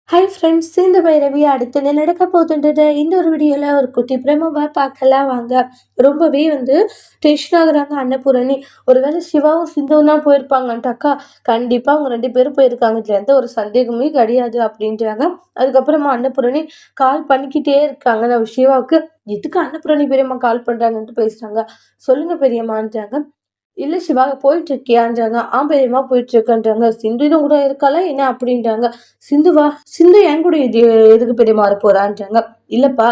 Hi friends, இந்த பைரவி அடுத்து என்ன நடக்க போகுதுன்றத இந்த ஒரு வீடியோல ஒரு குட்டி பிரமவா பார்க்கலாம் வாங்க. ரொம்பவே டென்ஷன் ஆகுறாங்க அன்னபூரணி. ஒருவேளை சிவாவும் சிந்துவும் தான் போயிருப்பாங்கன்ட்டாக்கா, கண்டிப்பா அவங்க 2 பேரும் போயிருக்காங்க. இதுல எந்த ஒரு சந்தேகமே கிடையாது அப்படின்றாங்க. அதுக்கப்புறமா அன்னபூரணி கால் பண்ணிக்கிட்டே இருக்காங்க நம்ம சிவாவுக்கு. எதுக்கு அன்னபூரணி பெரியம்மா கால் பண்றாங்கன்ட்டு பேசுறாங்க. சொல்லுங்க பெரியம்மான்றாங்க. இல்ல சிவா போயிட்டுருக்கியான்றாங்க. பெரியம்மா போயிட்டுருக்கேன்றாங்க. சிந்து இதுவும் கூட இருக்காளா என்ன அப்படின்றாங்க. சிந்துவா? சிந்து என் கூட எதுக்கு பெரியம்மா வரப்போறான்றாங்க. இல்லப்பா,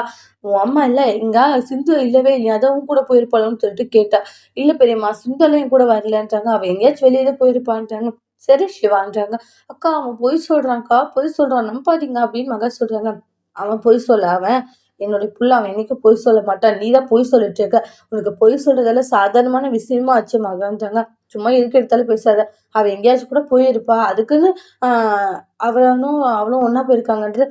உன் அம்மா இல்ல இங்க சிந்து இல்லவே இல்லையா, அதான் உன் கூட போயிருப்பாளோன்னு சொல்லிட்டு கேட்டா. இல்ல பெரியம்மா, சிந்துலாம் என் கூட வரலன்றாங்க. அவ எங்கேயாச்சும் வெளியே போயிருப்பான்றாங்க. சரி சிவான்றாங்க. அக்கா அவன் பொய் சொல்றான்க்கா, பொய் சொல்றான் நம்பாதீங்க அப்படின்னு மகா சொல்றாங்க. அவன் பொய் சொல்ல அவன் என்னுடைய புள்ள, அவன் என்னைக்கும் பொய் சொல்ல மாட்டான். நீ தான் பொய் சொல்லிட்டு இருக்க. உனக்கு பொய் சொல்றதெல்லாம் சாதாரணமான விஷயமா ஆச்சு மகான்றாங்க. சும்மா எதுக்கு எடுத்தாலும் பேசாத. அவ எங்கேயாச்சும் கூட போயிருப்பா. அதுக்குன்னு அவளும் ஒண்ணா போயிருக்காங்கன்ட்டு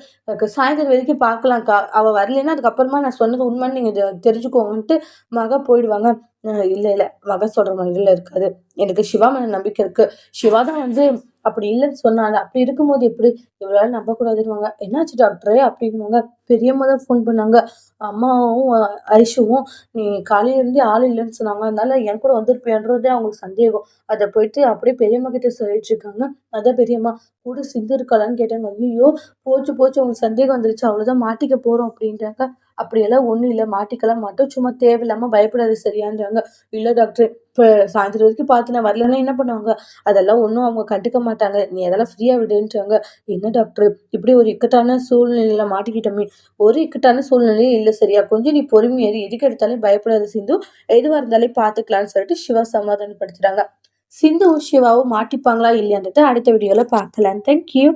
சாயந்தரம் வரைக்கும் பார்க்கலாம்க்கா. அவ வரலைன்னா அதுக்கப்புறமா நான் சொன்னது உண்மைன்னு நீங்க தெரிஞ்சுக்கோங்கன்ட்டு மகா போயிடுவாங்க. இல்ல இல்ல மகா சொல்ற மாதிரிலாம் இருக்காது. எனக்கு சிவா மேல நம்பிக்கை இருக்கு. சிவா தான் அப்படி இல்லைன்னு சொன்னாங்க. அப்படி இருக்கும்போது எப்படி இவளால நம்பக்கூடாதுன்னுவாங்க. என்னாச்சு டாக்டரே அப்படின்னுவாங்க. பெரியம்மா தான் ஃபோன் பண்ணாங்க. அம்மாவும் ஐஷுவும் நீ காலையில இருந்தே ஆள் இல்லைன்னு சொன்னாங்க. அதனால என் கூட வந்திருப்பியான்றதே அவங்களுக்கு சந்தேகம். அத போயிட்டு அப்படியே பெரியம்மா கிட்ட சொல்லிட்டு இருக்காங்க. அதான் பெரியம்மா கூட சிந்து இருக்காளான்னு கேட்டாங்க. ஐயோ போச்சு போச்சு உங்களுக்கு சந்தேகம் வந்துருச்சு. அவ்வளவுதான் மாட்டிக்க போறோம் அப்படின்றாங்க. அப்படியெல்லாம் ஒண்ணும் இல்ல, மாட்டிக்கலாம் மாட்டோம். சும்மா தேவையில்லாம பயப்படாது சரியான்றாங்க. இல்ல டாக்டர், இப்ப சாயந்தரம் வரைக்கும் பார்த்து நான் வரலன்னா என்ன பண்ணுவாங்க? அதெல்லாம் ஒண்ணும் அவங்க கண்டுக்க மாட்டாங்க. நீ அதெல்லாம் ஃப்ரீயா விடுன்றாங்க. என்ன டாக்டர் இப்படி ஒரு இக்கட்டான சூழ்நிலையில மாட்டிக்கிட்டோமே. ஒரு இக்கட்டான சூழ்நிலையே இல்ல சரியா? கொஞ்சம் நீ பொறுமையா இரு. எதுக்கு எடுத்தாலும் பயப்படாத சிந்து. எதுவா இருந்தாலும் பார்த்துக்கலாம்னு சொல்லிட்டு சிவா சமாதானப்படுத்துறாங்க. சிந்துவும் சிவாவும் மாட்டிப்பாங்களா இல்லையான்றத அடுத்த வீடியோல பார்க்கலாம். Thank you.